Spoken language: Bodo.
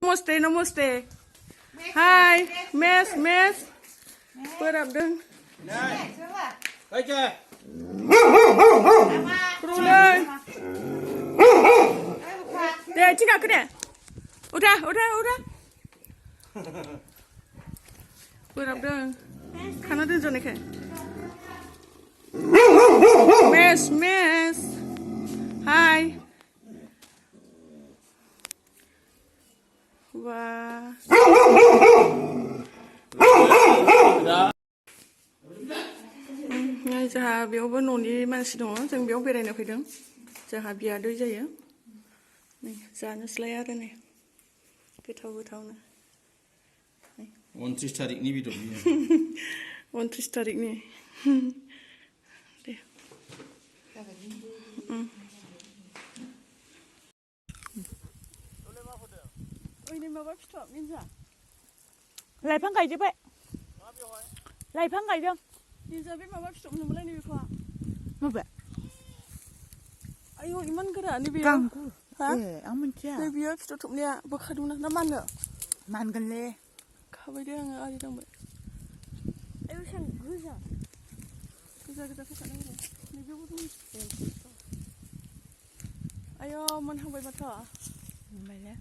Namaste, namaste. Hi, miss. Put up dong. Thấy chưa? Ruler. Để chị nào cứ để. Udah. Put up dong. Khana dong cho này khe. Miss. Hi. Wow. जोंहा बेयावबो न'नि मानसि दङ जों बेयाव बेरायनो फैदों जोंहा बियादै जायो नै जानोसैलाय आरो नै गोथावनो 29 थारिखनि बेदर बियो 29 थारिखनि दे ओइनै माबा फिथर मिन्जा लाइफां गायजोबबाय लाइफां गायदों निजा बे माबा फिथर मोनोमोनलाय नै बेखौ माबे आयौ इमान गोरा नै बेयो हा आं मिथिया नै बेयो फिथर थोबनाया बोखादोंना ना मानो मानगोनले खाबाय दे आङो आलि दांबाय आयौ सान गोजा फैखादों नै बेयावबो दं आयौ मोनहांबाय माथो मोनबायले